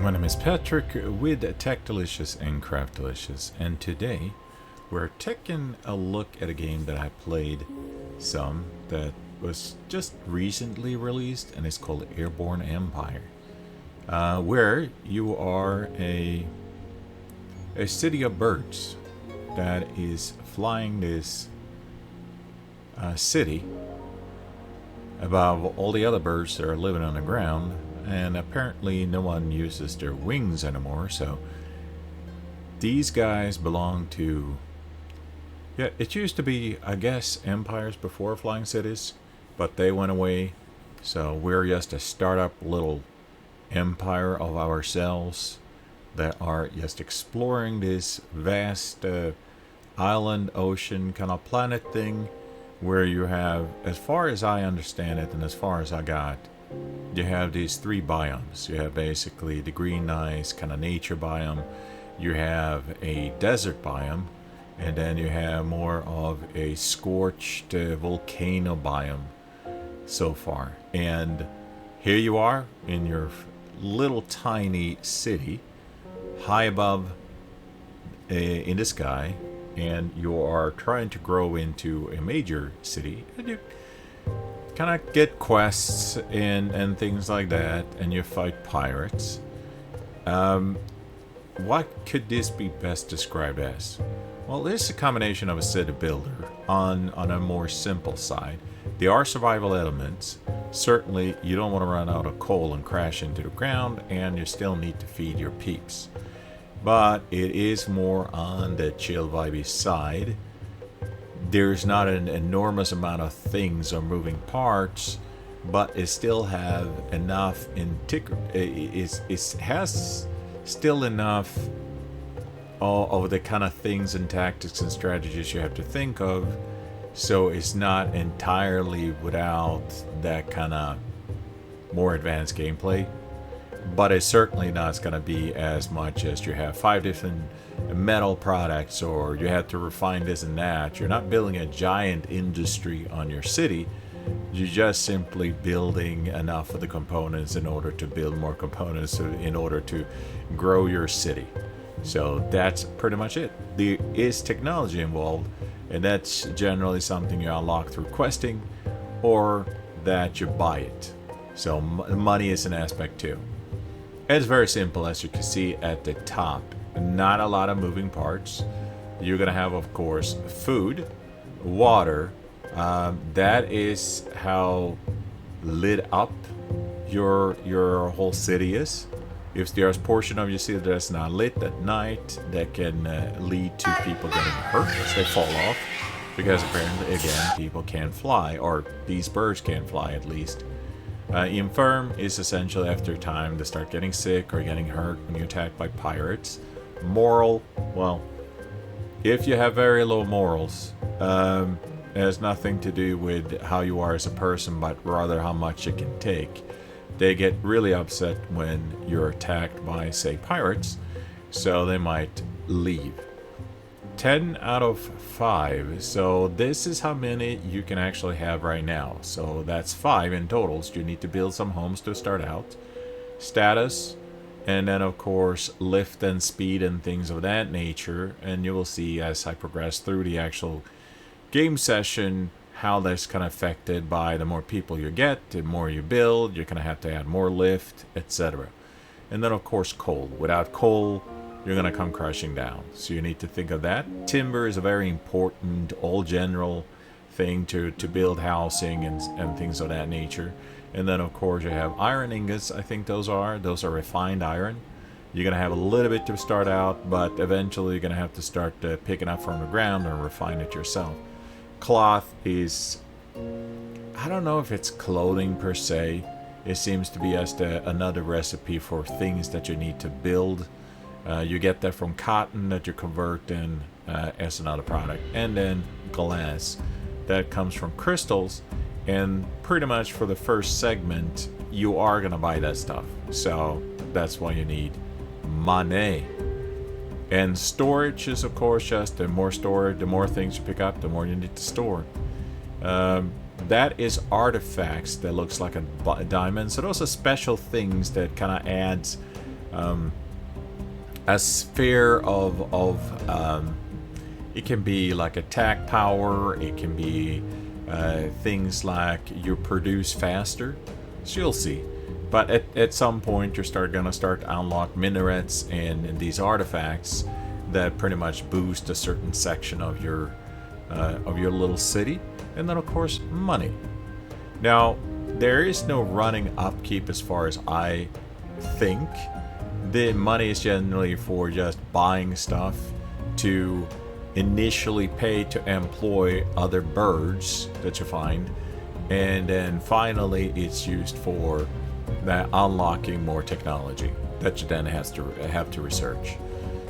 My name is Patrick with Tech Delicious and Craft Delicious, and today we're taking a look at a game that I played some that was just recently released, and it's called Airborne Empire, where you are a city of birds that is flying this city above all the other birds that are living on the ground. And apparently no one uses their wings anymore, so these guys belong to, yeah, it used to be, I guess, empires before flying cities, but they went away, so we're just a startup little empire of ourselves that are just exploring this vast island, ocean, kind of planet thing, where you have, as far as I understand it and as far as I got, you have these three biomes. You have basically the green, nice kind of nature biome, you have a desert biome, and then you have more of a scorched volcano biome so far. And here you are in your little tiny city high above in the sky, and you are trying to grow into a major city, and you kind of get quests and things like that, and you fight pirates. What could this be best described as? Well, this is a combination of a city builder on a more simple side. There are survival elements. Certainly, you don't want to run out of coal and crash into the ground, and you still need to feed your peeps. But it is more on the chill, vibey side. There's not an enormous amount of things or moving parts, but it still have enough it has still enough of the kind of things and tactics and strategies you have to think of, so it's not entirely without that kind of more advanced gameplay. But it's certainly not going to be as much as you have 5 different metal products, or you have to refine this and that. You're not building a giant industry on your city. You're just simply building enough of the components in order to build more components in order to grow your city. So that's pretty much it. There is technology involved, and that's generally something you unlock through questing or that you buy it. So money is an aspect too. It's very simple, as you can see at the top. Not a lot of moving parts. You're going to have, of course, food, water. That is how lit up your whole city is. If there's a portion of your city that's not lit at night, that can lead to people getting hurt as they fall off. Because apparently, again, people can't fly, or these birds can't fly at least. Infirm is essentially after time they start getting sick or getting hurt when you're attacked by pirates. Moral, well, if you have very low morals, it has nothing to do with how you are as a person, but rather how much you can take. They get really upset when you're attacked by, say, pirates, so they might leave. 10 out of 5. So this is how many you can actually have right now. So that's 5 in total. So you need to build some homes to start out. Status, and then of course lift and speed and things of that nature. And you will see as I progress through the actual game session how that's kind of affected by the more people you get, the more you build, you're going to have to add more lift, etc. And then of course coal. Without coal, you're going to come crashing down. So you need to think of that. Timber is a very important, all general thing to build housing and things of that nature. And then of course you have iron ingots. I think those are refined iron. You're going to have a little bit to start out, but eventually you're going to have to start picking up from the ground and refine it yourself. Cloth is, I don't know if it's clothing per se. It seems to be just another recipe for things that you need to build. You get that from cotton that you convert in as another product. And then glass. That comes from crystals. And pretty much for the first segment, you are going to buy that stuff. So that's why you need money. And storage is, of course, just the more storage, the more things you pick up, the more you need to store. That is artifacts that looks like a diamond. So those are special things that kind of adds a sphere it can be like attack power, it can be things like you produce faster, so you'll see. But at some point you're gonna start to unlock minarets and these artifacts that pretty much boost a certain section of your little city, and then of course money. Now there is no running upkeep as far as I think. The money is generally for just buying stuff to initially pay to employ other birds that you find, and then finally it's used for that unlocking more technology that you then have to research.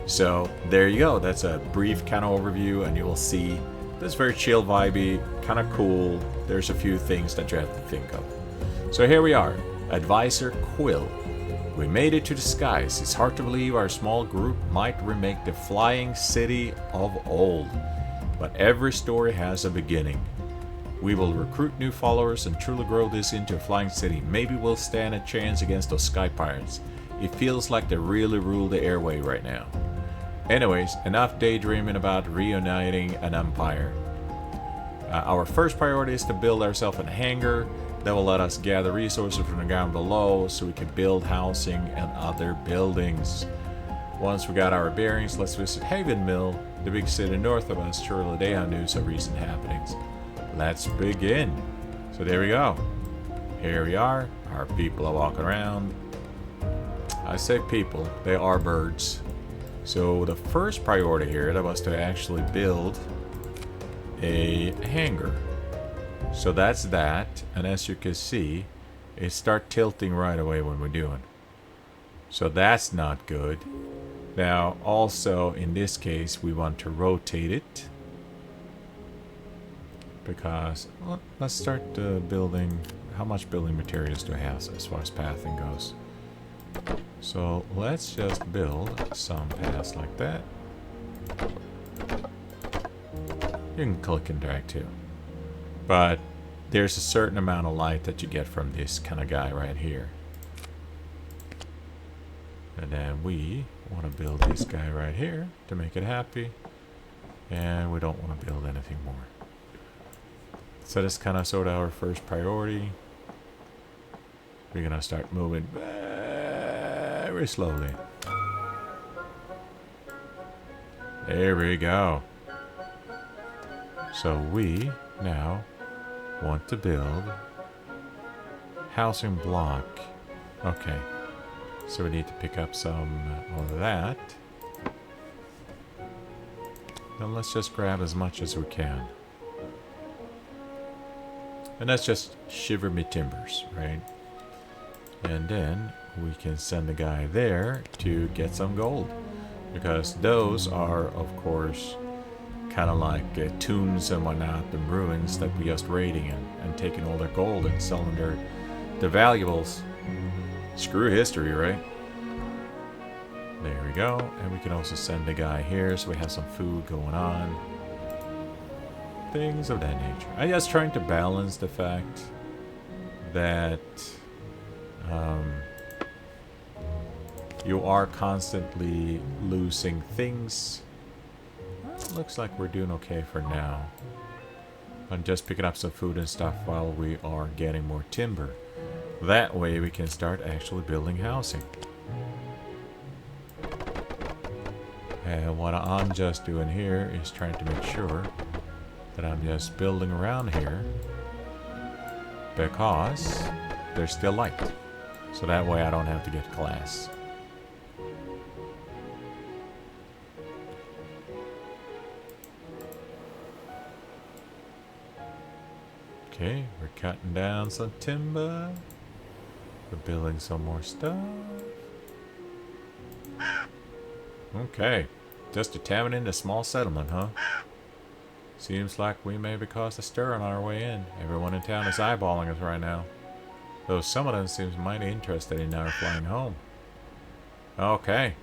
So there you go. That's a brief kind of overview, and you will see this very chill vibey, kind of cool. There's a few things that you have to think of. So here we are, Advisor Quill. We made it to the skies. It's hard to believe our small group might remake the flying city of old. But every story has a beginning. We will recruit new followers and truly grow this into a flying city. Maybe we'll stand a chance against those sky pirates. It feels like they really rule the airway right now. Anyways, enough daydreaming about reuniting an empire. Our first priority is to build ourselves a hangar that will let us gather resources from the ground below so we can build housing and other buildings. Once we got our bearings, let's visit Haven Mill, the big city north of us. Surely they have news of recent happenings. Let's begin. So there we go. Here we are. Our people are walking around. I say people, they are birds. So the first priority here that was to actually build a hangar. So that's that, and as you can see, it starts tilting right away when we're doing. So that's not good. Now also in this case we want to rotate it, because let's start building. How much building materials do I have as far as pathing goes? So let's just build some paths like that. You can click and drag too. But there's a certain amount of light that you get from this kind of guy right here. And then we want to build this guy right here to make it happy. And we don't want to build anything more. So that's kind of sort of our first priority. We're going to start moving very slowly. There we go. So we now want to build housing block. Okay, so we need to pick up some of that. Then let's just grab as much as we can. And that's just shiver me timbers, right? And then we can send the guy there to get some gold, because those are of course kind of like tombs and whatnot, and ruins that we just raiding and taking all their gold and selling their valuables. Screw history, right? There we go. And we can also send the guy here so we have some food going on. Things of that nature. I'm just trying to balance the fact that you are constantly losing things. Well, looks like we're doing okay for now. I'm just picking up some food and stuff while we are getting more timber. That way we can start actually building housing. And what I'm just doing here is trying to make sure that I'm just building around here, because there's still light. So that way I don't have to get glass. Okay, we're cutting down some timber. We're building some more stuff. Okay, just a tapping into small settlement, huh? Seems like we may be caused a stir on our way in. Everyone in town is eyeballing us right now. Though some of them seems mighty interested in our flying home. Okay,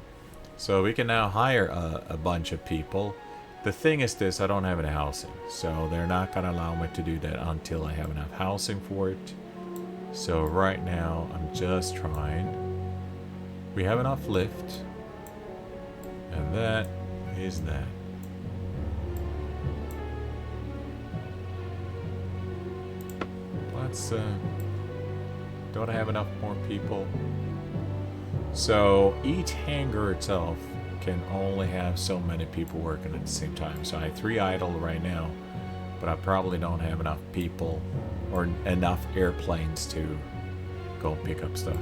so we can now hire a bunch of people. The thing is this, I don't have any housing, so they're not going to allow me to do that until I have enough housing for it. So right now, I'm just trying We have enough lift. And that is that. Let's, don't have enough more people. So each hangar itself can only have so many people working at the same time. So I have 3 idle right now, but I probably don't have enough people or enough airplanes to go pick up stuff.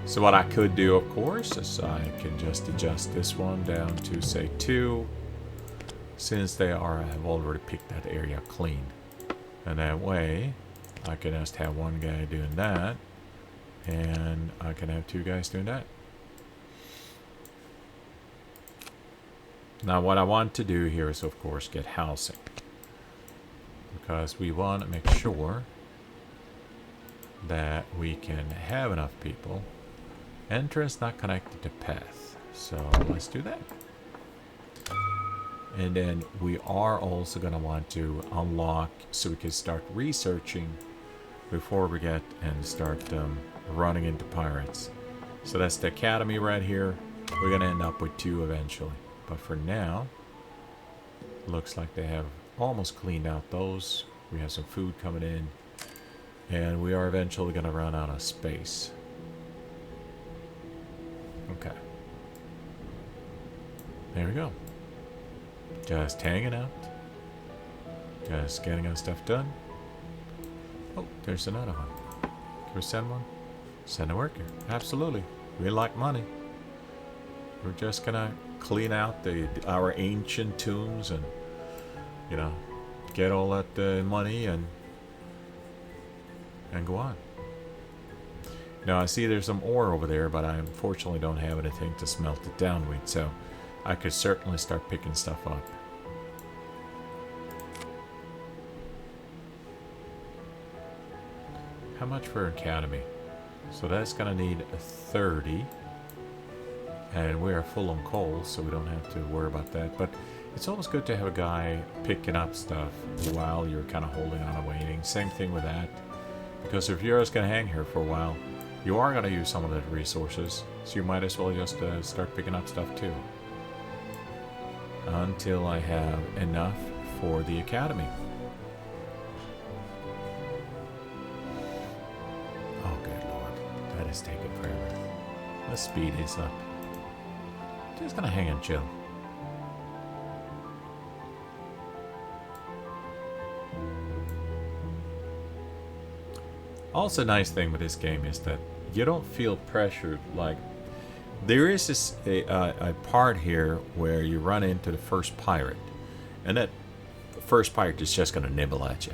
So what I could do, of course, is I can just adjust this one down to, say, 2, since they have already picked that area clean. And that way, I can just have 1 guy doing that, and I can have 2 guys doing that. Now what I want to do here is, of course, get housing. Because we want to make sure that we can have enough people. Entrance not connected to path. So let's do that. And then we are also going to want to unlock so we can start researching before we get and start running into pirates. So that's the academy right here. We're going to end up with 2 eventually. But for now, looks like they have almost cleaned out those. We have some food coming in. And we are eventually going to run out of space. Okay. There we go. Just hanging out. Just getting our stuff done. Oh, there's another one. Can we send one? Send a worker. Absolutely. We like money. We're just gonna clean out our ancient tombs and, you know, get all that money and go on. Now I see there's some ore over there, but I unfortunately don't have anything to smelt it down with, so I could certainly start picking stuff up. How much for academy? So that's gonna need a 30. And we are full on coal, so we don't have to worry about that. But it's always good to have a guy picking up stuff while you're kind of holding on and waiting. Same thing with that. Because if you're just going to hang here for a while, you are going to use some of the resources. So you might as well just start picking up stuff too. Until I have enough for the academy. Oh, good lord. That is taking forever. Let's speed this up. Just gonna hang and chill. Also, nice thing with this game is that you don't feel pressured. Like, there is this a part here where you run into the first pirate, and that first pirate is just gonna nibble at you.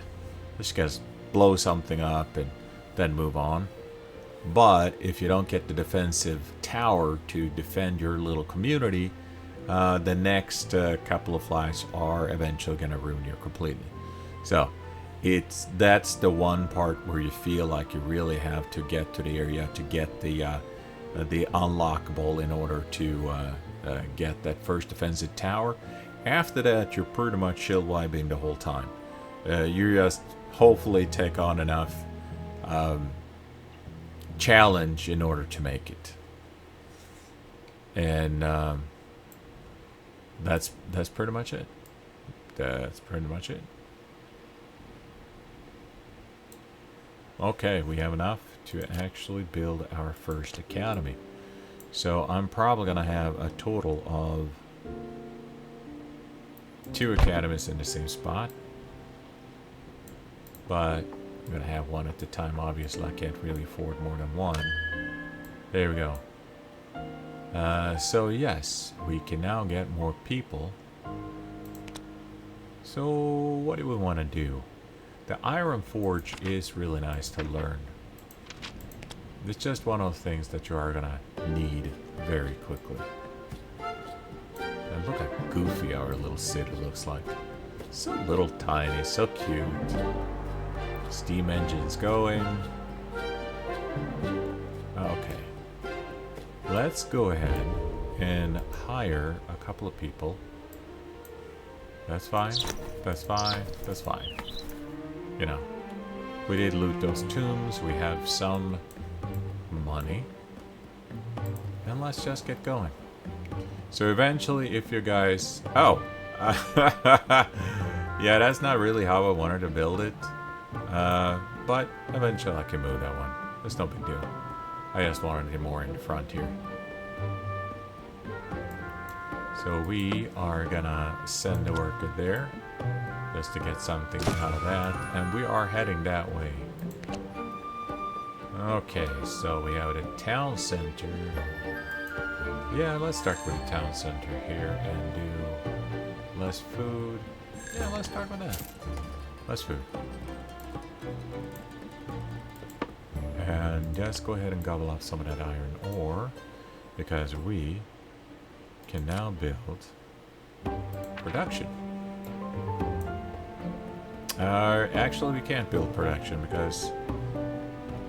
Just gonna blow something up and then move on. But if you don't get the defensive tower to defend your little community, the next couple of flights are eventually going to ruin you completely. So that's the one part where you feel like you really have to get to the area to get the unlockable in order to get that first defensive tower. After that, you're pretty much chill vibing the whole time. You just hopefully take on enough challenge in order to make it, and that's pretty much it. That's pretty much it. Okay, we have enough to actually build our first academy. So I'm probably gonna have a total of 2 academies in the same spot, but I'm gonna have one at a time. Obviously, I can't really afford more than one. There we go. So yes, we can now get more people. So what do we want to do? The Iron Forge is really nice to learn. It's just one of those things that you are gonna need very quickly. And look how goofy our little city looks like. So little tiny, so cute. Steam engines going. Okay. Let's go ahead and hire a couple of people. That's fine. That's fine. That's fine. You know, we did loot those tombs. We have some money. and let's just get going. So eventually, if you guys... Oh! Yeah, that's not really how I wanted to build it. But eventually I can move that one. It's no big deal. I just wanted it more in the front here. So we are gonna send the worker there, just to get something out of that. And we are heading that way. Okay, so we have the town center. Yeah, let's start with the town center here and do less food. Yeah, let's start with that. Less food. And just go ahead and gobble up some of that iron ore, because we can now build production. Actually, we can't build production because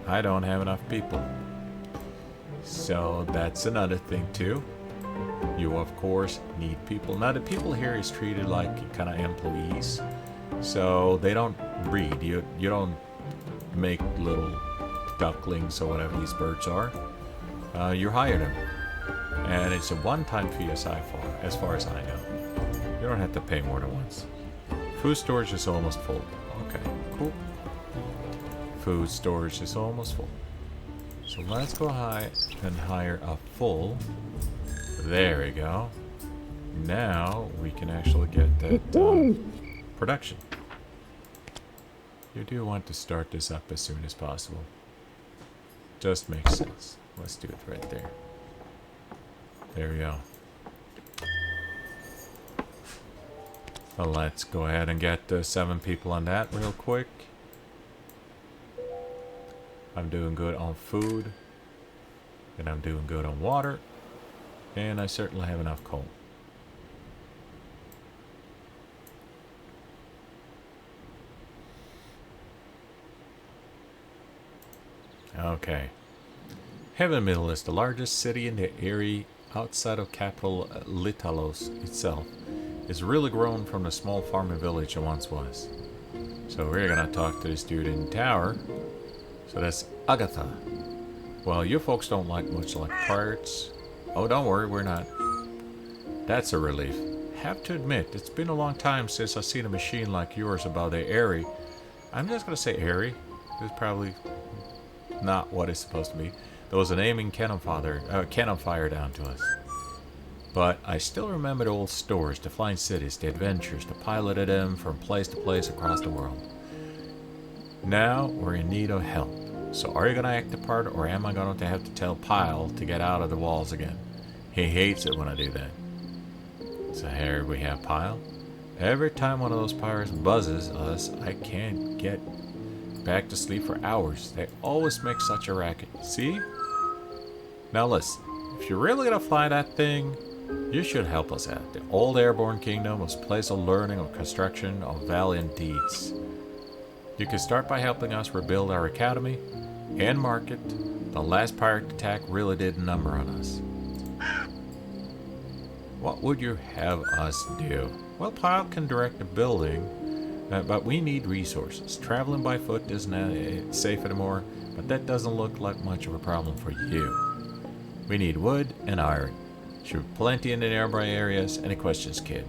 I don't have enough people. So that's another thing too. You of course need people. Now the people here is treated like kind of employees, so they don't breed. You don't make little ducklings or whatever these birds are. You hire them, and it's a one-time fee as far as I know. You don't have to pay more than once. Food storage is almost full. Okay, cool. Food storage is almost full. So let's go high and hire a full. There we go. Now we can actually get that production. You do want to start this up as soon as possible. Just makes sense. Let's do it right there. There we go. Well, let's go ahead and get 7 people on that real quick. I'm doing good on food. And I'm doing good on water. And I certainly have enough coal. Okay. Heaven Middle is the largest city in the area outside of capital Litalos itself. It's really grown from the small farming village it once was. So we're gonna talk to this dude in the tower. So that's Agatha. Well, you folks don't like much like pirates. Oh, don't worry, we're not. That's a relief. Have to admit, it's been a long time since I've seen a machine like yours about the airy. I'm just gonna say airy. It's probably not what it's supposed to be. There was an aiming cannon fire down to us. But I still remember the old stores, the flying cities, the adventures, the pilot of them from place to place across the world. Now we're in need of help. So are you going to act the part, or am I going to have to tell Pyle to get out of the walls again? He hates it when I do that. So here we have Pyle. Every time one of those pirates buzzes us, I can't get back to sleep for hours. They always make such a racket. See? Now listen, if you're really going to fly that thing, you should help us out. The old Airborne Kingdom was a place of learning, of construction, of valiant deeds. You can start by helping us rebuild our academy and market. The last pirate attack really did a number on us. What would you have us do? Well, Pyle can direct the building, but we need resources. Traveling by foot isn't safe anymore, but that doesn't look like much of a problem for you. We need wood and iron. Should be plenty in the nearby areas. Any questions, kid?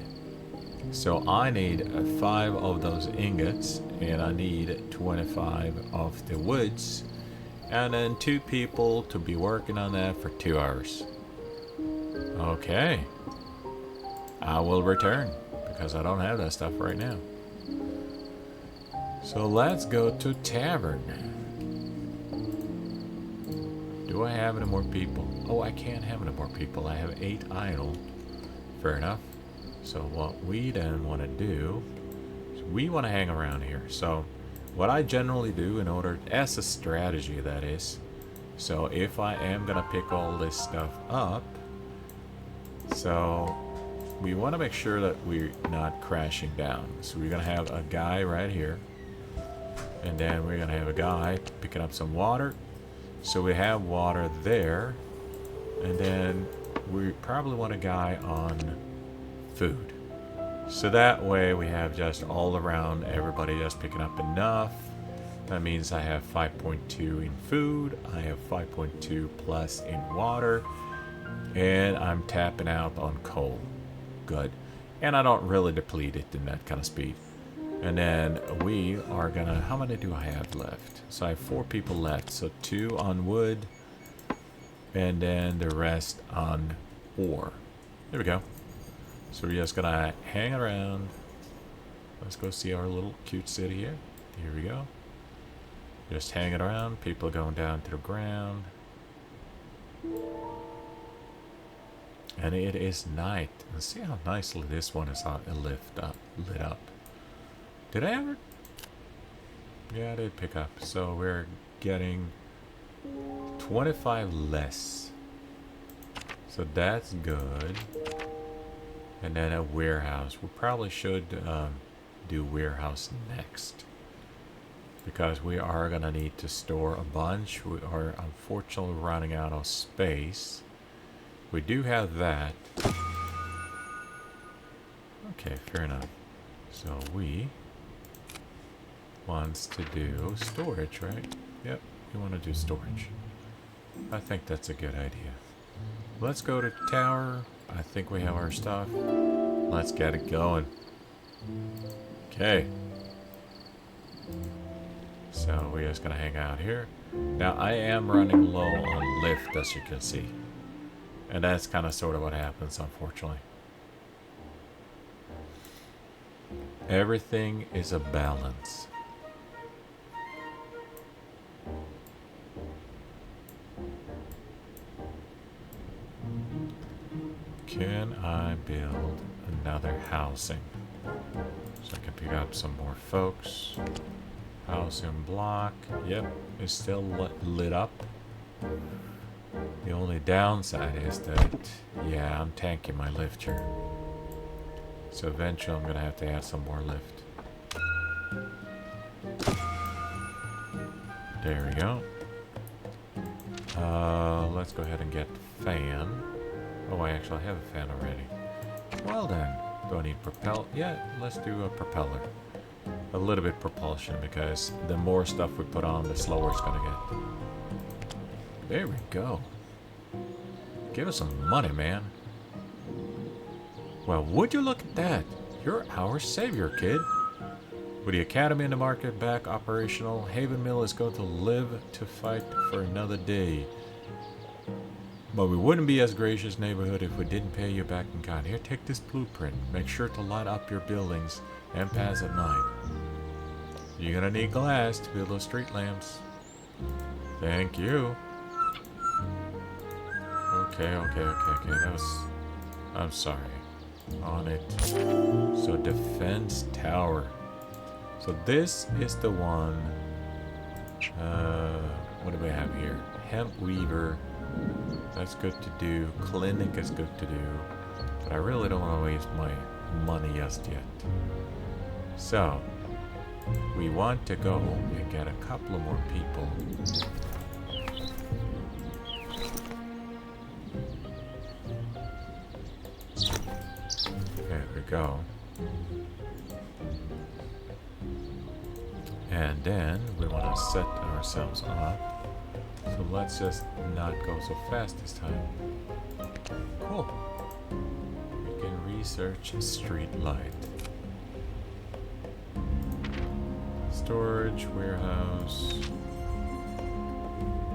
So I need 5 of those ingots, and I need 25 of the woods, and then 2 people to be working on that for 2 hours. Okay. I will return, because I don't have that stuff right now. So let's go to tavern. Do I have any more people? Oh, I can't have any more people. I have 8 idle. Fair enough. So what we then want to do is we want to hang around here. So what I generally do in order, as a strategy that is, so if I am going to pick all this stuff up, so we want to make sure that we're not crashing down. So we're going to have a guy right here. And then we're going to have a guy picking up some water. So we have water there. And then we probably want a guy on food. So that way we have just all around everybody just picking up enough. That means I have 5.2 in food. I have 5.2 plus in water. And I'm tapping out on coal. Good. And I don't really deplete it in that kind of speed. And then we are gonna, how many do I have left? So I have 4 people left. So 2 on wood, and then the rest on ore. There we go. So we're just gonna hang around. Let's go see our little cute city here. Here we go. Just hanging around. People are going down to the ground. And it is night. And see how nicely this one is lit up. Did I ever? Yeah, I did pick up. So we're getting 25 less. So that's good. And then a warehouse. We probably should do warehouse next. Because we are going to need to store a bunch. We are unfortunately running out of space. We do have that. Okay, fair enough. So we wants to do storage, right? Yep, we want to do storage. I think that's a good idea. Let's go to tower. I think we have our stuff. Let's get it going. Okay. So we're just gonna hang out here. Now I am running low on lift, as you can see. And that's kind of sort of what happens, unfortunately. Everything is a balance. Can I build another housing? So I can pick up some more folks. Housing block. Yep, it's still lit up. The only downside is that, yeah, I'm tanking my lift here. So eventually I'm going to have to add some more lift. There we go. Let's go ahead and get fan. Oh, I actually have a fan already. Well then, do I need propel? Yeah, let's do a propeller. A little bit propulsion, because the more stuff we put on, the slower it's going to get. There we go. Give us some money, man. Well, would you look at that? You're our savior, kid. With the academy in the market back operational, Haven Mill is going to live to fight for another day. But we wouldn't be as gracious neighborhood if we didn't pay you back in kind. Here, take this blueprint. Make sure to light up your buildings and pass at night. You're gonna need glass to build those street lamps. Thank you. Okay. That was... I'm sorry. On it. So, defense tower. So, this is the one... what do we have here? Hemp weaver. That's good to do. Clinic is good to do. But I really don't want to waste my money just yet. So, we want to go and get a couple of more people. There we go. And then we want to set ourselves up. So let's just not go so fast this time. Cool. We can research street light. Storage, warehouse.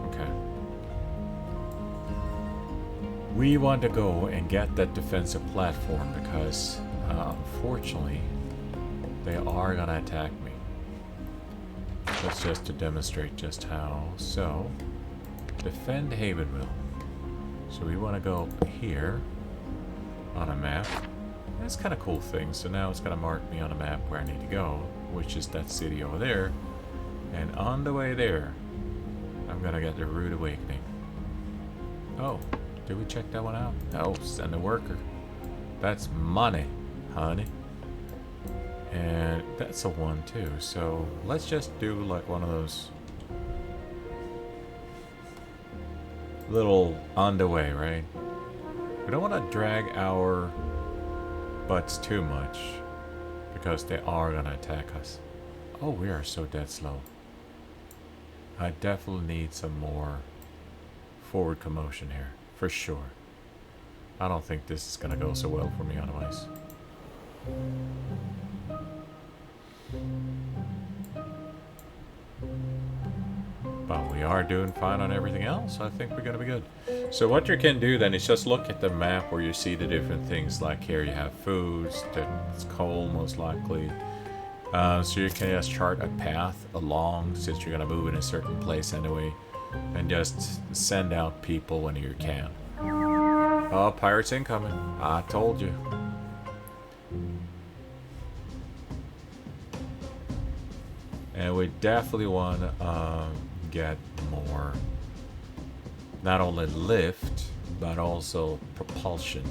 Okay. We want to go and get that defensive platform because, unfortunately, they are going to attack me. That's just to demonstrate just how. So, defend Havenville. So we want to go here on a map. That's kind of cool thing. So now it's going to mark me on a map where I need to go, which is that city over there. And on the way there, I'm going to get the Rude Awakening. Oh, did we check that one out? No, send a worker. That's money, honey. And that's a 1 too. So let's just do like one of those little on the way, right? We don't want to drag our butts too much because they are going to attack us. Oh, we are so dead slow. I definitely need some more forward commotion here, for sure. I don't think this is gonna go so well for me otherwise. But we are doing fine on everything else. I think we're gonna be good. So what you can do then is just look at the map where you see the different things. Like here you have foods, it's coal most likely. So you can just chart a path along since you're gonna move in a certain place anyway. And just send out people when you can. Oh, pirates incoming. I told you. And we definitely want to get more, not only lift, but also propulsion.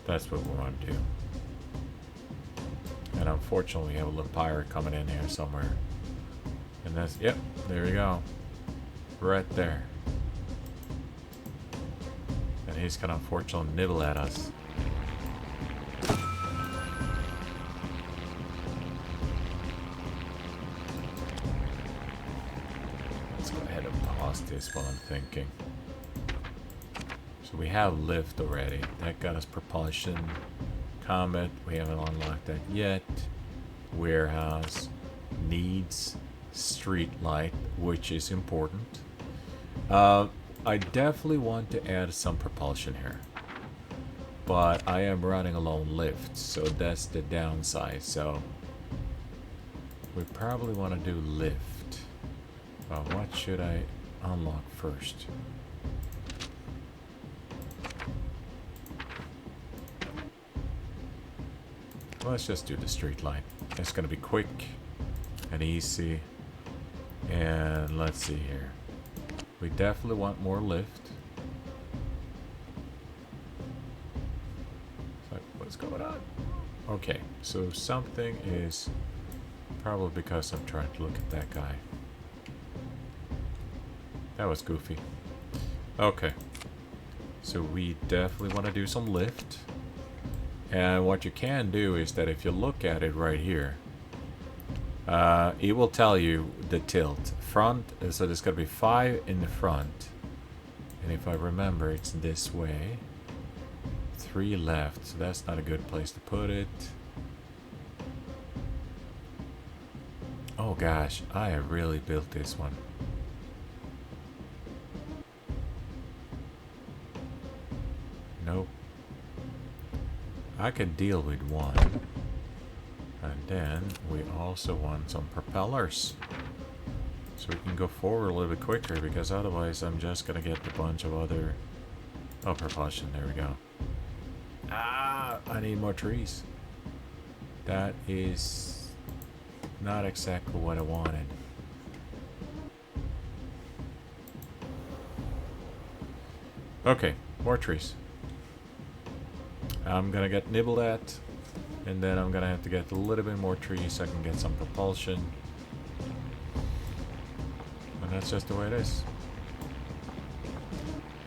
That's what we want to do. And unfortunately, we have a little pirate coming in here somewhere. And that's, yep, there we go. Right there. And he's gonna unfortunately nibble at us. Let's go ahead and pause this while I'm thinking. So we have lift already. That got us propulsion. Combat, we haven't unlocked that yet. Warehouse needs street light, which is important. I definitely want to add some propulsion here, but I am running alone lift, so that's the downside. So we probably want to do lift. But what should I unlock first? Let's just do the street light. It's gonna be quick and easy. And let's see here. We definitely want more lift. So what's going on? Okay, so something is probably because I'm trying to look at that guy. That was goofy. Okay, so we definitely want to do some lift. And what you can do is that if you look at it right here, it will tell you the tilt. Front, so there's going to be 5 in the front. And if I remember, it's this way. 3 left, so that's not a good place to put it. Oh gosh, I have really built this one. Nope. I could deal with 1. And then we also want some propellers. So we can go forward a little bit quicker, because otherwise I'm just going to get a bunch of other... Oh, propulsion, there we go. Ah, I need more trees. That is not exactly what I wanted. Okay, more trees. I'm going to get nibbled at. And then I'm going to have to get a little bit more trees so I can get some propulsion. And that's just the way it is.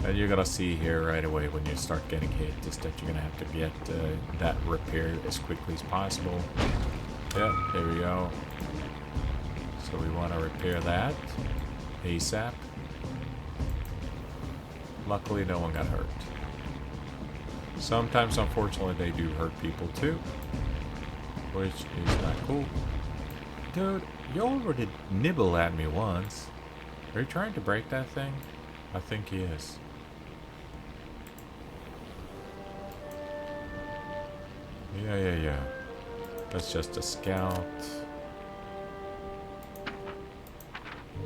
And you're going to see here right away when you start getting hit is that you're going to have to get that repaired as quickly as possible. Yep, there we go. So we want to repair that ASAP. Luckily no one got hurt. Sometimes, unfortunately, they do hurt people too, which is not cool. Dude, you already nibble at me once. Are you trying to break that thing? I think he is. Yeah. That's just a scout.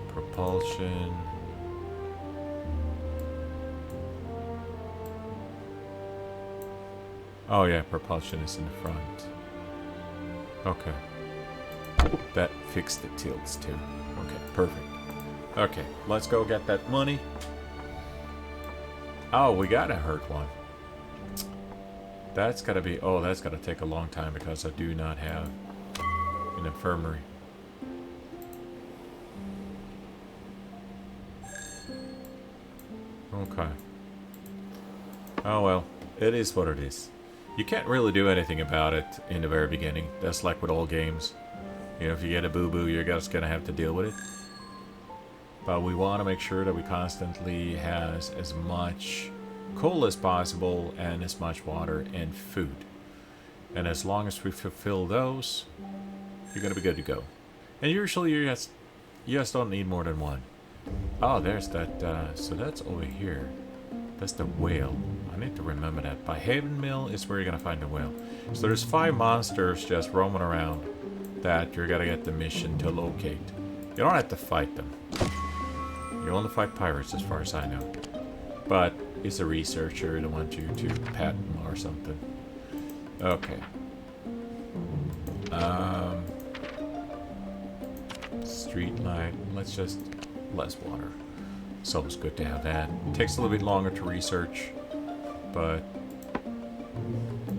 Propulsion. Oh yeah, propulsion is in the front. Okay. That fixed the tilts too. Okay, perfect. Okay, let's go get that money. Oh, we gotta hurt one. That's gotta be... Oh, that's gotta take a long time because I do not have an infirmary. Okay. Oh well, it is what it is. You can't really do anything about it in the very beginning. That's like with all games. You know, if you get a boo-boo, you're just gonna have to deal with it. But we want to make sure that we constantly has as much coal as possible and as much water and food. And as long as we fulfill those, you're going to be good to go. And usually you just don't need more than one. Oh, there's that. So that's over here. That's the whale. I need to remember that. By Haven Mill is where you're going to find the whale. So there's 5 monsters just roaming around that you're going to get the mission to locate. You don't have to fight them. You only fight pirates as far as I know. But it's a researcher that wants you to pat them or something. Okay. Street light. Let's just... less water. It's always good to have that. It takes a little bit longer to research. But...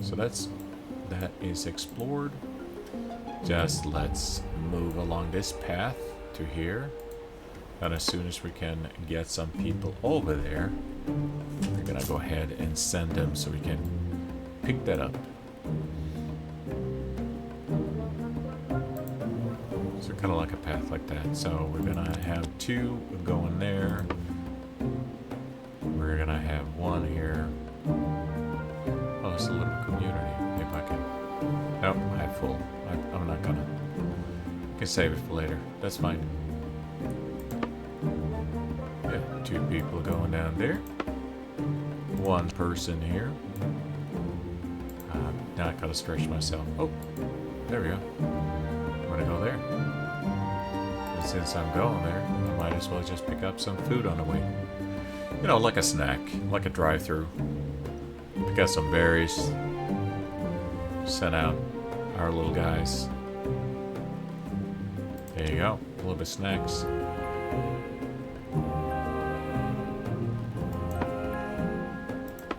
so that is explored. Just let's move along this path to here. And as soon as we can get some people over there, we're gonna go ahead and send them so we can pick that up. So kind of like a path like that. So we're gonna have 2 going there. We're gonna have 1 here. Oh, it's a little community. If I can. Nope, I have full. I'm not gonna. I can save it for later. That's fine. Yeah, 2 people going down there. 1 person here. I'm not gonna stretch myself. Oh, there we go. I'm gonna go there. And since I'm going there, I might as well just pick up some food on the way. You know, like a snack, like a drive-through. Pick up some berries. Send out our little guys. There you go. A little bit of snacks.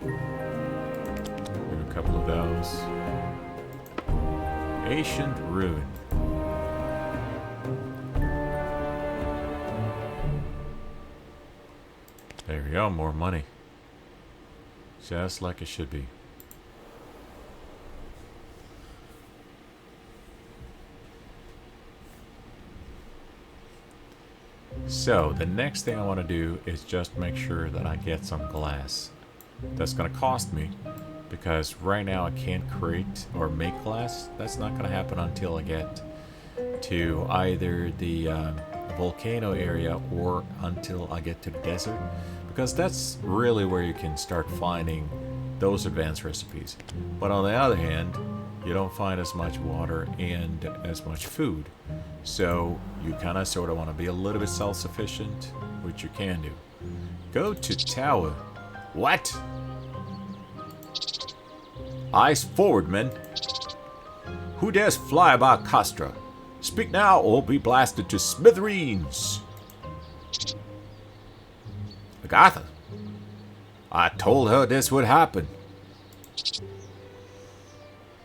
Do a couple of those. Ancient ruin. There we go. More money. Just like it should be. So, the next thing I want to do is just make sure that I get some glass. That's going to cost me, because right now I can't create or make glass. That's not going to happen until I get to either the volcano area or until I get to the desert, because that's really where you can start finding those advanced recipes. But on the other hand, you don't find as much water and as much food. So you kind of sort of want to be a little bit self-sufficient, which you can do. Go to tower. What? Eyes forward, men. Who dares fly about Castra? Speak now or be blasted to smithereens. Agatha. I told her this would happen.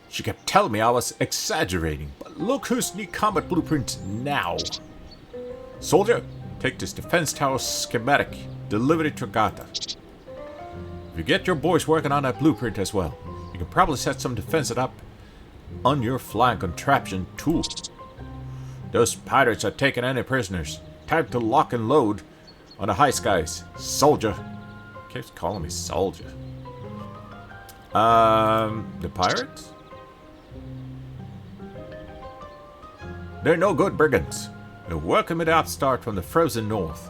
She kept telling me I was exaggerating, but look who's sneak combat blueprint now. Soldier, take this defense tower schematic, deliver it to Agatha. If you get your boys working on that blueprint as well, you can probably set some defenses up on your flying contraption too. Those pirates are taking any prisoners. Time to lock and load on the high skies. Soldier. Keeps calling me soldier. The pirates? They're no good brigands. They're working with upstart from the frozen north.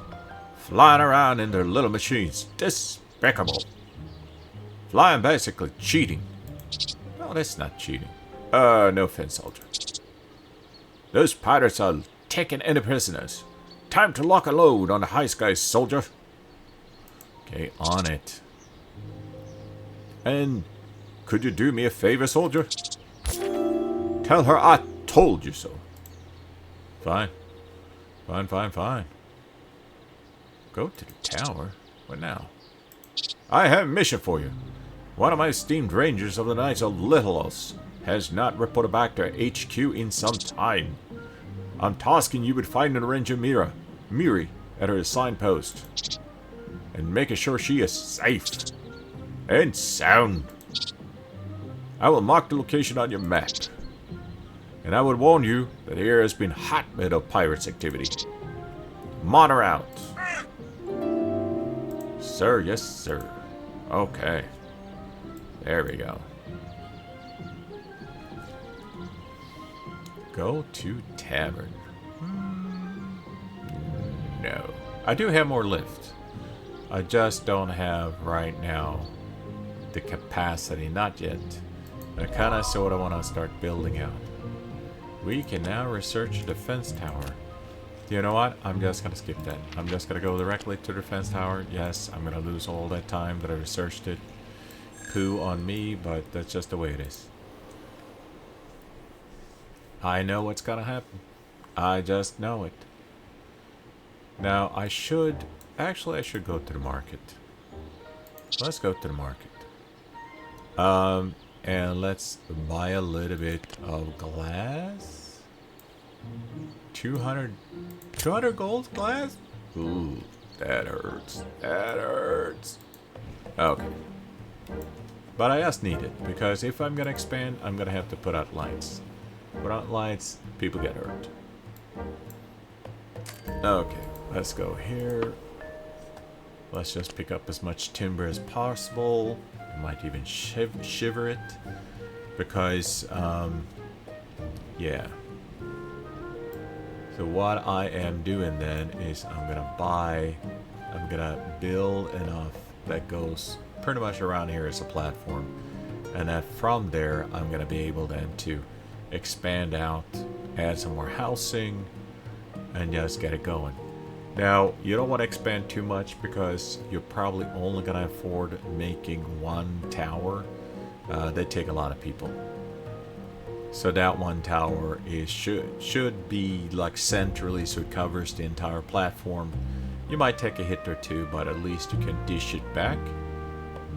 Flying around in their little machines. Despicable. Flying basically cheating. No, that's not cheating. No offense, soldier. Those pirates are taking any prisoners. Time to lock and load on the high skies, soldier. Okay, on it. And could you do me a favor, soldier? Tell her I told you so. Fine. Fine. Go to the tower? What now? I have a mission for you. One of my esteemed rangers of the Knights of Littleos has not reported back to HQ in some time. I'm tasking you with finding the ranger Miri, at her assigned post. And making sure she is safe. And sound. I will mark the location on your map. And I would warn you that here has been hotbed of pirates activity. Monitor out. Sir, yes sir. Okay. There we go. Go to tavern. No. I do have more lift. I just don't have right now the capacity. Not yet. I kind of sort of want to start building out. We can now research a defense tower. You know what? I'm just going to skip that. I'm just going to go directly to the defense tower. Yes, I'm going to lose all that time that I researched it. Poo on me, but that's just the way it is. I know what's going to happen. I just know it. Now, I should... Actually, I should go to the market. Let's go to the market. And let's buy a little bit of glass. 200 gold glass? Ooh, that hurts. That hurts. Okay. But I just need it, because if I'm gonna expand, I'm gonna have to put out lights. Without lights, people get hurt. Okay, let's go here. Let's just pick up as much timber as possible. I might even shiver it. Because, yeah. So what I am doing then is I'm gonna build enough that goes pretty much around here as a platform. And then from there, I'm gonna be able then to expand out, add some more housing, and just get it going. Now, you don't want to expand too much because you're probably only gonna afford making one tower. They take a lot of people. So that one tower is should be like centrally, so it covers the entire platform. You might take a hit or two, but at least you can dish it back.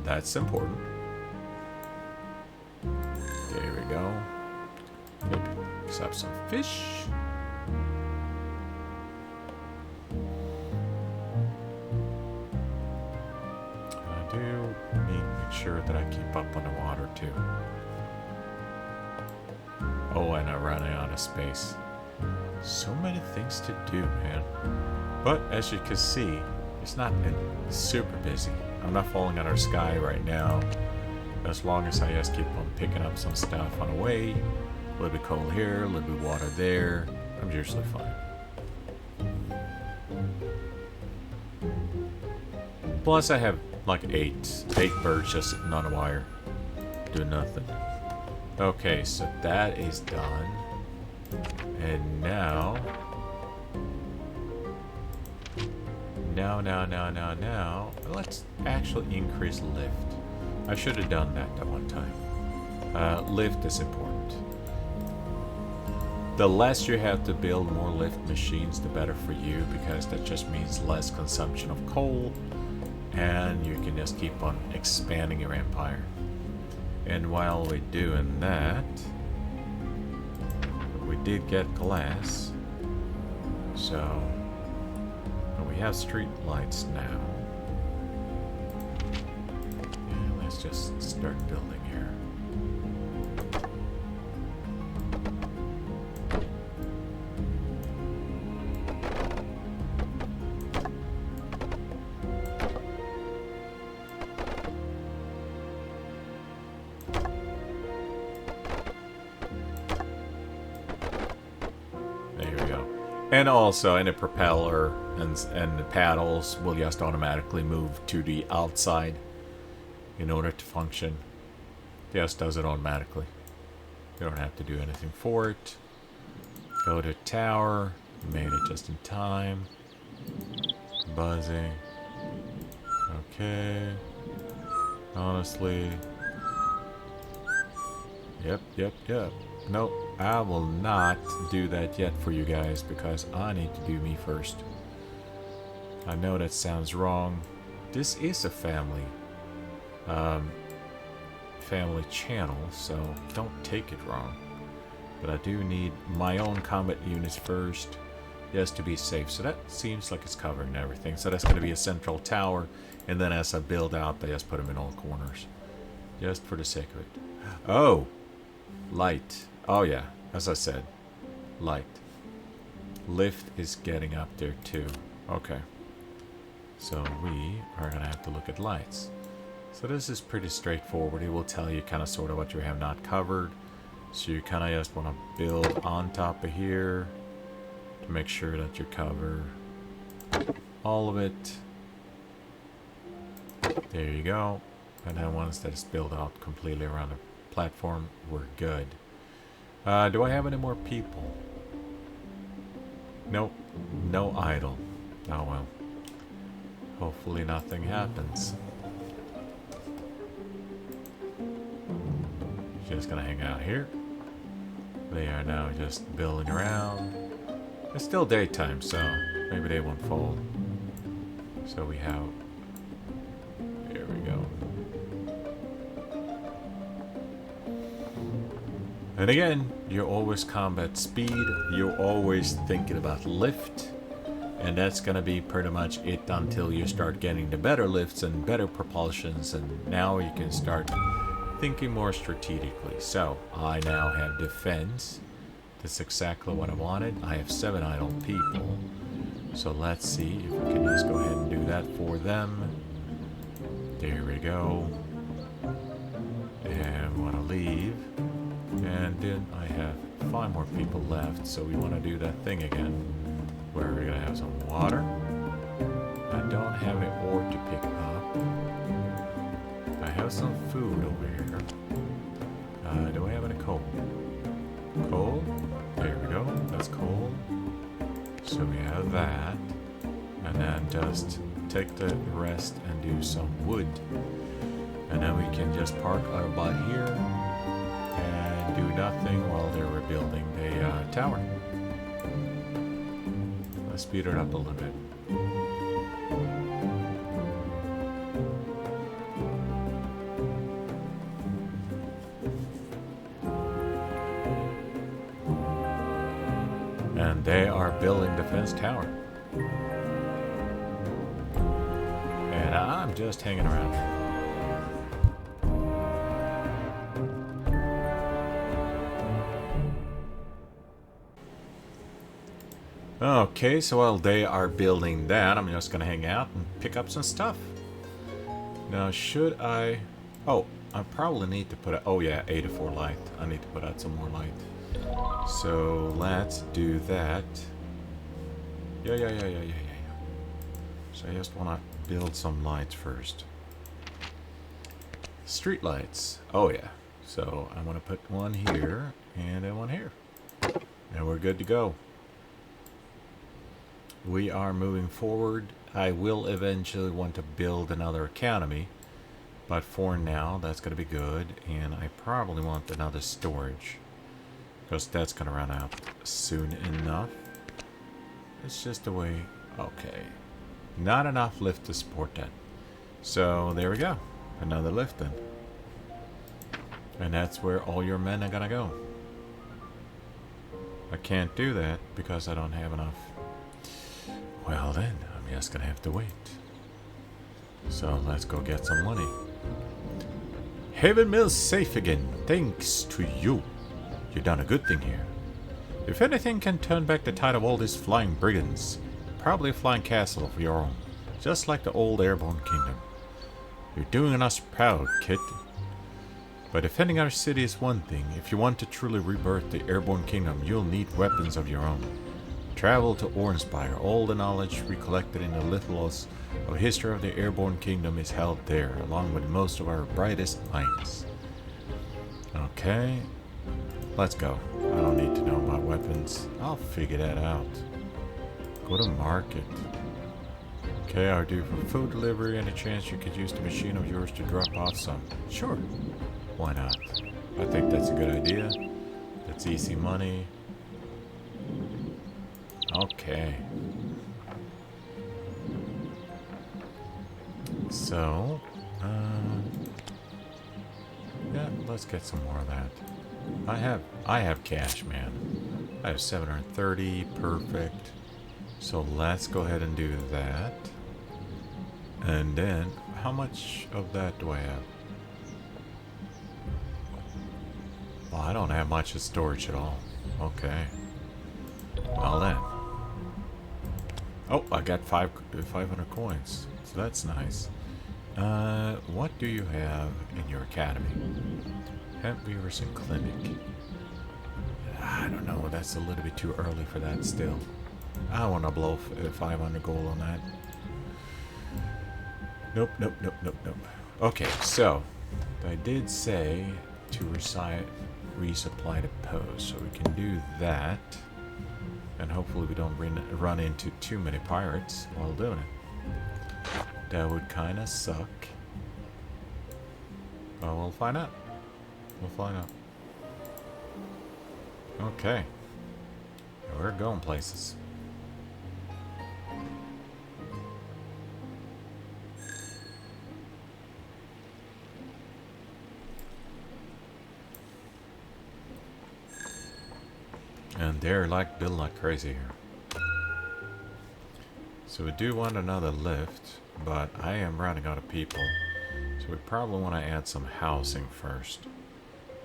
That's important. There we go. Maybe let's have some fish. I do need to make sure that I keep up on the water too. Oh, and I'm running out of space. So many things to do, man. But as you can see, it's not super busy. I'm not falling out of the sky right now. As long as I just keep on picking up some stuff on the way. A little bit coal here, a little bit water there. I'm usually fine. Plus I have like eight birds just sitting on a wire. Doing nothing. Okay, so that is done. And now, let's actually increase lift. I should have done that at one time. Lift is important. The less you have to build more lift machines, the better for you, because that just means less consumption of coal, and you can just keep on expanding your empire. And while we're doing that, we did get glass, so we have street lights now. And let's just start building here. And also, and the propeller and the paddles will just automatically move to the outside in order to function. It just does it automatically. You don't have to do anything for it. Go to tower. Made it just in time. Buzzing. Okay. Honestly. Yep. Nope. I will not do that yet for you guys because I need to do me first. I know that sounds wrong. This is a family channel, so don't take it wrong. But I do need my own combat units first, just to be safe. So that seems like it's covering everything. So that's going to be a central tower, and then as I build out, I just put them in all corners, just for the sake of it. Oh, light. Oh yeah, as I said, light. Lift is getting up there too. Okay. So we are going to have to look at lights. So this is pretty straightforward. It will tell you kind of sort of what you have not covered. So you kind of just want to build on top of here to make sure that you cover all of it. There you go. And then once that's built out completely around the platform, we're good. Do I have any more people? Nope. No idle. Oh well. Hopefully nothing happens. Just gonna hang out here. They are now just building around. It's still daytime, so maybe they won't fold. So we have... There we go. And again, you're always combat speed. You're always thinking about lift. And that's gonna be pretty much it until you start getting the better lifts and better propulsions. And now you can start thinking more strategically. So I now have defense. That's exactly what I wanted. I have 7 idle people. So let's see if we can just go ahead and do that for them. There we go. And want to leave. And then I have 5 more people left. So we want to do that thing again. Where we're going to have some water. I don't have an ore to pick up. I have some food over here. Do I have any coal? Coal? There we go. That's coal. So we have that. And then just take the rest and do some wood. And then we can just park our butt here and do nothing while they're rebuilding the tower. Let's speed it up a little bit. And they are building defense tower. And I'm just hanging around. Okay, so while they are building that, I'm just going to hang out and pick up some stuff. Now, should I... Oh, I probably need to put... Oh yeah, 8 to 4 light. I need to put out some more light. So let's do that. Yeah. So I just want to build some lights first. Street lights. Oh yeah. So I'm going to put one here and then one here. And we're good to go. We are moving forward. I will eventually want to build another academy. But for now, that's going to be good. And I probably want another storage. Because that's going to run out soon enough. It's just the way... Okay. Not enough lift to support that. So, there we go. Another lift then. And that's where all your men are going to go. I can't do that because I don't have enough. Well then, I'm just going to have to wait. So, let's go get some money. Haven Mill's safe again. Thanks to you. You've done a good thing here. If anything can turn back the tide of all these flying brigands, probably a flying castle of your own, just like the old Airborne Kingdom. You're doing us proud, kid. But defending our city is one thing. If you want to truly rebirth the Airborne Kingdom, you'll need weapons of your own. Travel to Ornspire. All the knowledge we collected in the Litholos of history of the Airborne Kingdom is held there, along with most of our brightest minds. Okay. Let's go. I don't need to know about weapons. I'll figure that out. Go to market. Okay, are due for food delivery. Any chance you could use the machine of yours to drop off some? Sure. Why not? I think that's a good idea. That's easy money. Okay. So, yeah, let's get some more of that. I have cash, man. I have 730, perfect. So let's go ahead and do that. And then, how much of that do I have? Well, I don't have much of storage at all. Okay. Well then. Oh, I got 500 coins. So that's nice. What do you have in your academy? Hemp Beavers and Clinic. I don't know, that's a little bit too early for that still. I want to blow 500 gold on that. Nope, nope, nope, nope, nope. Okay, so I did say to resupply the post, so we can do that. And hopefully we don't run into too many pirates while doing it. That would kind of suck. But we'll find out. We'll find out. Okay. We're going places. And they're like built like crazy here. So we do want another lift, but I am running out of people. So we probably want to add some housing first.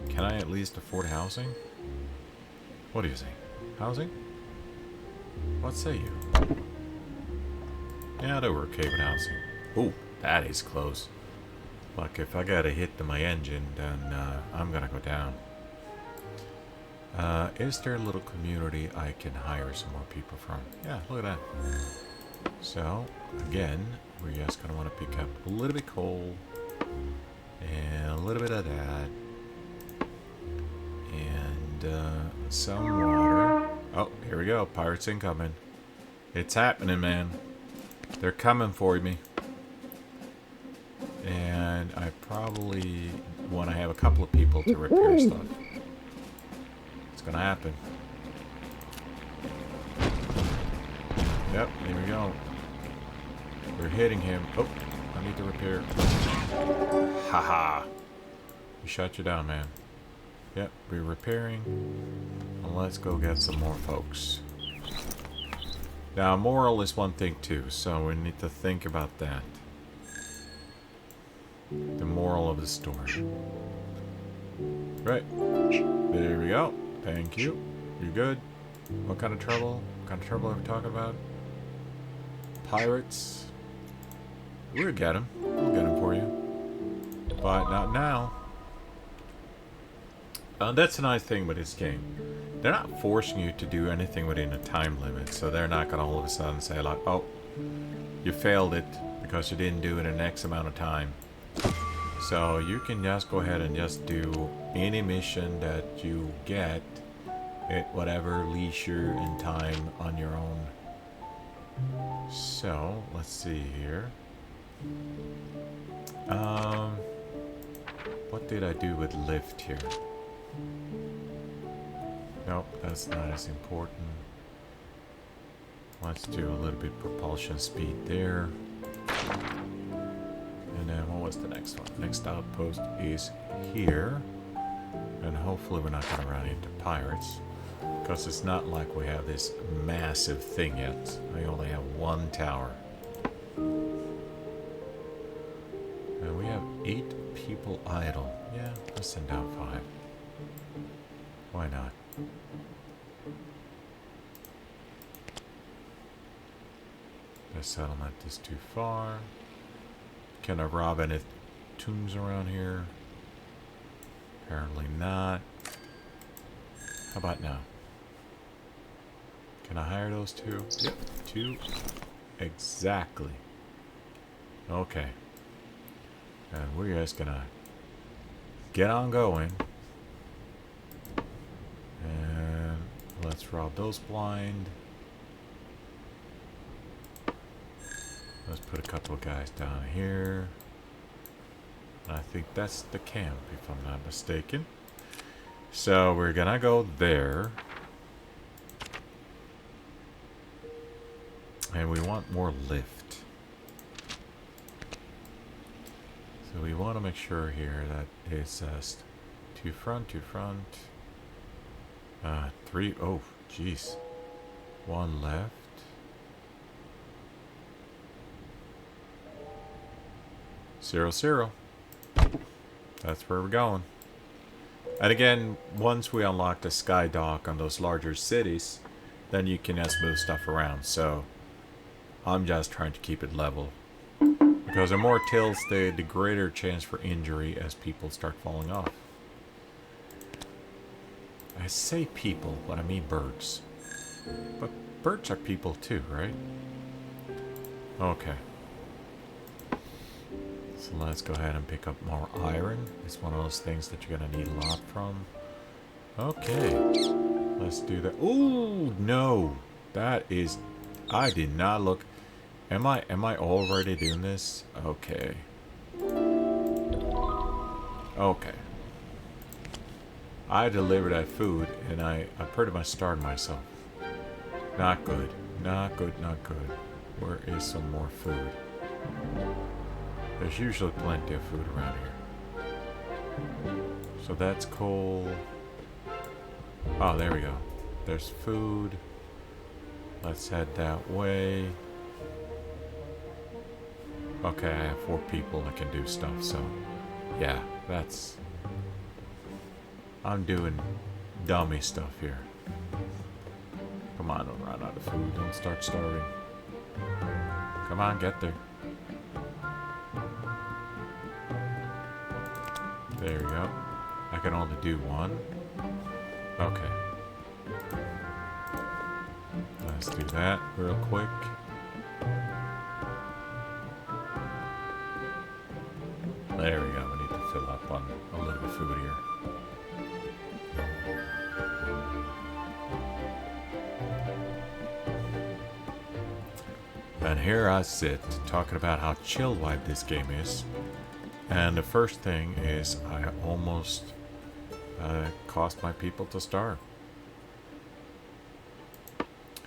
Can I at least afford housing? What do you say? Housing? What say you? Yeah, they were okay with housing. Ooh, that is close. Like, if I gotta hit my engine, then I'm gonna go down. Is there a little community I can hire some more people from? Yeah, look at that. So, again, we're just gonna want to pick up a little bit coal and a little bit of that. And some water. Oh, here we go. Pirates incoming. It's happening, man. They're coming for me. And I probably want to have a couple of people to repair stuff. It's gonna happen. Yep, here we go. We're hitting him. Oh, I need to repair. Haha. We shut you down, man. Yep, we're repairing. Well, let's go get some more folks. Now, moral is one thing too, so we need to think about that. The moral of the story. Right. There we go. Thank you. You're good. What kind of trouble? What kind of trouble are we talking about? Pirates. We'll get them. We'll get them for you. But not now. That's a nice thing with this game. They're not forcing you to do anything within a time limit, so they're not going to all of a sudden say like, oh, you failed it because you didn't do it in X amount of time. So you can just go ahead and just do any mission that you get at whatever leisure and time on your own. So, let's see here. What did I do with lift here? Nope, that's not as important. Let's do a little bit propulsion speed there. And then what was the next one? Next outpost is here. And hopefully we're not going to run into pirates. Because it's not like we have this massive thing yet. We only have one tower. And we have 8 people idle. Yeah, let's send out 5. Why not? The settlement is too far. Can I rob any tombs around here? Apparently not. How about now? Can I hire those 2? Yep, 2. Exactly. Okay. And we're just gonna get on going. And let's rob those blind. Let's put a couple of guys down here. I think that's the camp, if I'm not mistaken. So we're gonna go there. And we want more lift. So we want to make sure here that it's just 2 front, 2 front. 3, oh, jeez. 1 left. Zero, 0. That's where we're going. And again, once we unlock the sky dock on those larger cities, then you can just move stuff around. So I'm just trying to keep it level. Because the more tilts, the greater chance for injury as people start falling off. I say people, but I mean birds. But birds are people too, right? Okay. So let's go ahead and pick up more iron. It's one of those things that you're gonna need a lot from. Okay. Let's do that. Ooh, no. That is... I did not look... Am I already doing this? Okay. Okay. I delivered that food, and I pretty much starved myself. Not good. Not good, not good. Where is some more food? There's usually plenty of food around here. So that's coal. Oh, there we go. There's food. Let's head that way. Okay, I have 4 people that can do stuff, so... Yeah, that's... I'm doing dummy stuff here. Come on, don't run out of food. Don't start starving. Come on, get there. There we go. I can only do one. Okay. Let's do that real quick. There we go. We need to fill up on a little bit of food here. And here I sit, talking about how chill-wide this game is. And the first thing is I almost caused my people to starve.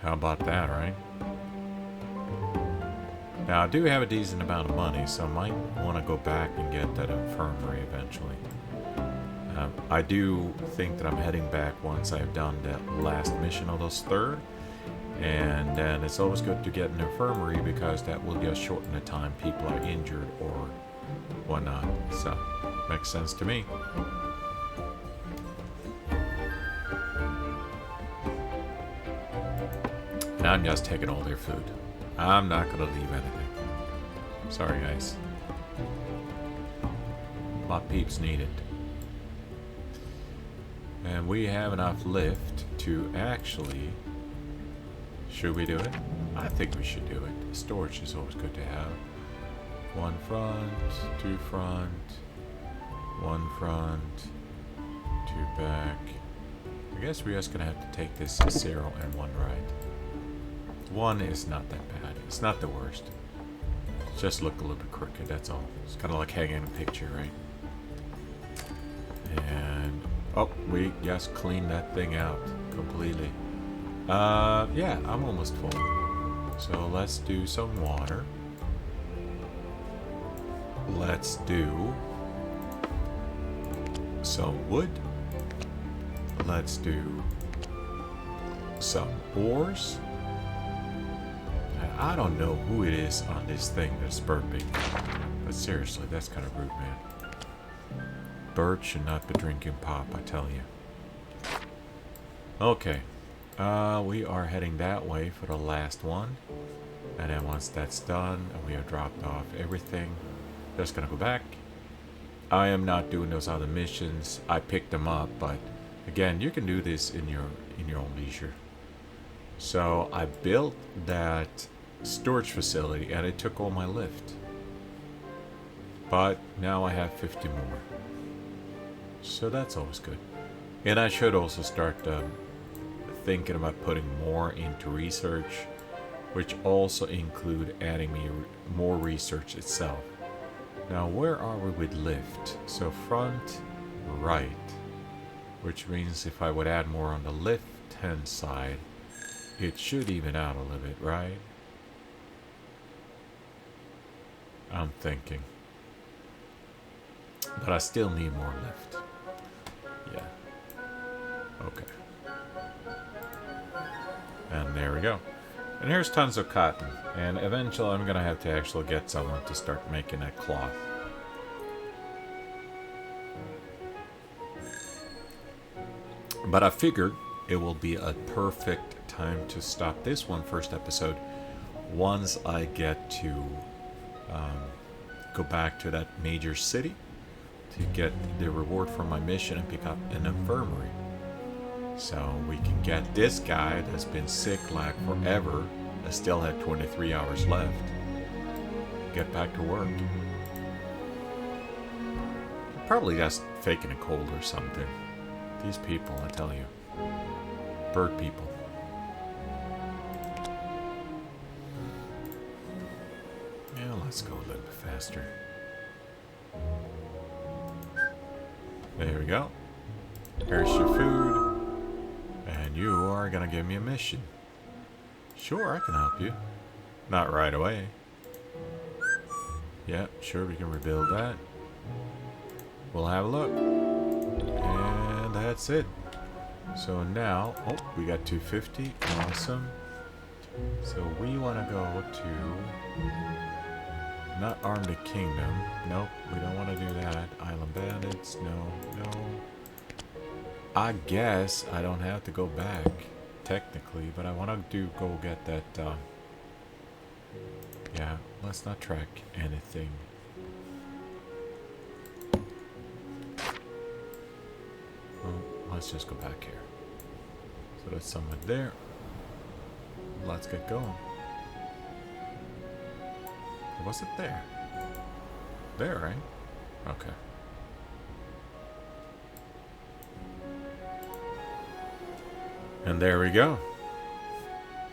How about that, right? Now, I do have a decent amount of money, so I might want to go back and get that infirmary eventually. I do think that I'm heading back once I've done that last mission of those 3rd. And then it's always good to get an infirmary because that will just shorten the time people are injured or whatnot. So, makes sense to me. And I'm just taking all their food. I'm not going to leave anything. Sorry, guys. My peeps need it. And we have enough lift to actually... Should we do it? I think we should do it. Storage is always good to have. 1 front, 2 front, 1 front, 2 back. I guess we're just going to have to take this 0 and 1 right. 1 is not that bad. It's not the worst. Just look a little bit crooked, that's all. It's kind of like hanging a picture, right? And... Oh, we just cleaned that thing out completely. Yeah, I'm almost full. So let's do some water. Let's do some wood. Let's do some ores. And I don't know who it is on this thing that's burping. But seriously, that's kind of rude, man. Birds should not be drinking pop, I tell you. Okay. We are heading that way for the last one. And then once that's done and we have dropped off everything, just gonna go back. I am not doing those other missions. I picked them up, but again, you can do this in your own leisure. So I built that storage facility and it took all my lift. But now I have 50 more. So that's always good. And I should also start thinking about putting more into research, which also include adding me more research itself. Now, where are we with lift? So front, right, which means if I would add more on the left-hand side, it should even out a little bit, right? I'm thinking. But I still need more lift. Yeah. Okay. And there we go. And here's tons of cotton. And eventually I'm going to have to actually get someone to start making that cloth. But I figured it will be a perfect time to stop this one first episode once I get to go back to that major city to get the reward for my mission and pick up an infirmary. So we can get this guy that's been sick like forever and still had 23 hours left. Get back to work. Probably just faking a cold or something. These people, I tell you. Bird people. Yeah, let's go a little bit faster. There we go. Here's your food. And you are gonna give me a mission. Sure, I can help you. Not right away. Yeah, sure, we can rebuild that. We'll have a look. And that's it. So now, oh, we got 250. Awesome. So we want to go to, not arm the kingdom. Nope, we don't want to do that. Island bandits, no, no. I guess I don't have to go back, technically, but I want to go get that, yeah, let's not track anything. Well, let's just go back here. So that's someone there. Let's get going. Was it there? There, right? Okay. And there we go.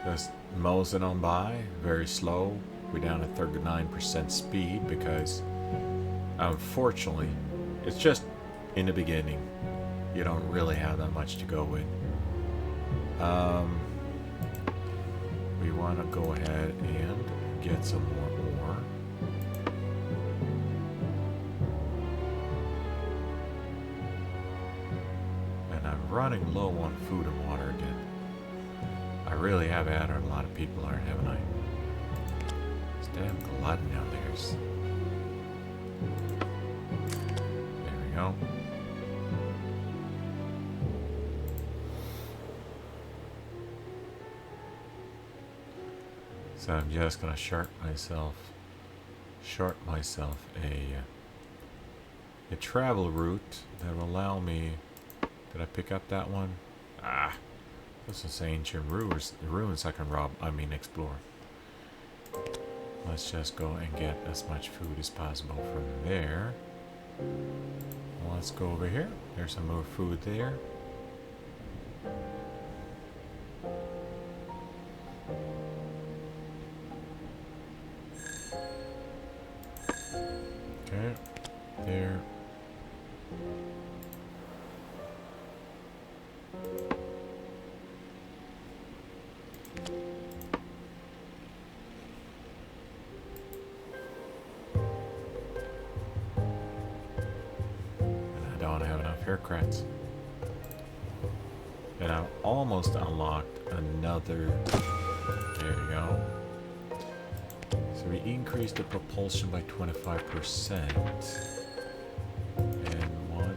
Just moseying on by, very slow. We're down at 39% speed because, unfortunately, it's just in the beginning. You don't really have that much to go with. We want to go ahead and get some more ore. And I'm running low on food and water again. I really have added a lot of people on, haven't I? This damn glutton out there. There we go. So I'm just gonna short myself a travel route that will allow me. Did I pick up that one? Ah, this is ancient ruins I can explore. Let's just go and get as much food as possible from there. Let's go over here. There's some more food there. Okay, there. And I don't have enough aircrafts. And I've almost unlocked another. There we go. So we increased the propulsion by 25%. And what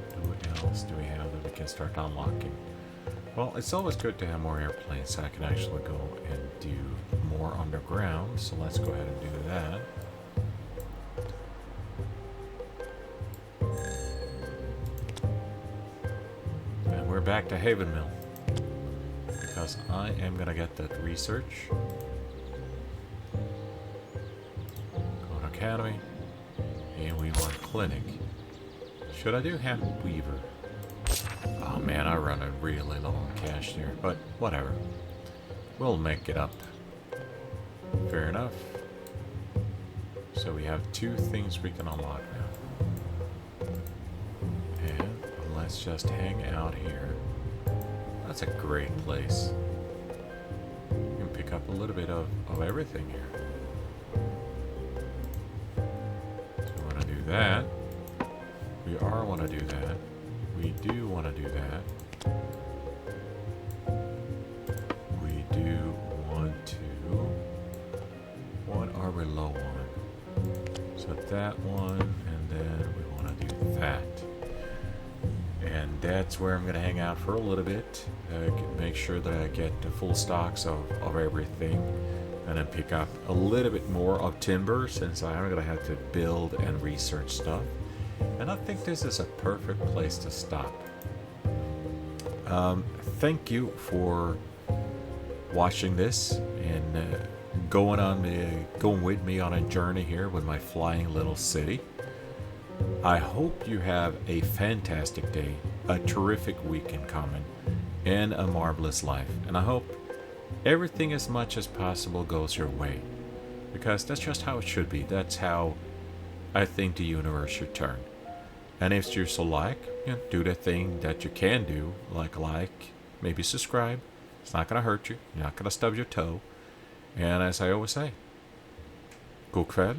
else do we have that we can start unlocking? Well, it's always good to have more airplanes so I can actually go and do more underground. So let's go ahead and do that. And we're back to Haven Mill. Because I am going to get that research. Academy, and we want clinic. Should I do Hemp Weaver? Oh man, I run a really low on cash there, but whatever. We'll make it up. Fair enough. So we have two things we can unlock now. And let's just hang out here. That's a great place. You can pick up a little bit of everything here. That. We want to do that. We do want to do that. We do want to. What are we low on? So that one, and then we want to do that. And that's where I'm going to hang out for a little bit. Make sure that I get the full stocks of everything. and then pick up a little bit more of timber since I'm going to have to build and research stuff. And I think this is a perfect place to stop. Thank you for watching this and going with me on a journey here with my flying little city. I hope you have a fantastic day, a terrific week in common, and a marvelous life. And I hope everything as much as possible goes your way, because that's just how it should be. That's how I think the universe should turn. And if you so like, do the thing that you can do, like, maybe subscribe. It's not going to hurt you. You're not going to stub your toe. And as I always say, god kväll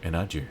and adieu.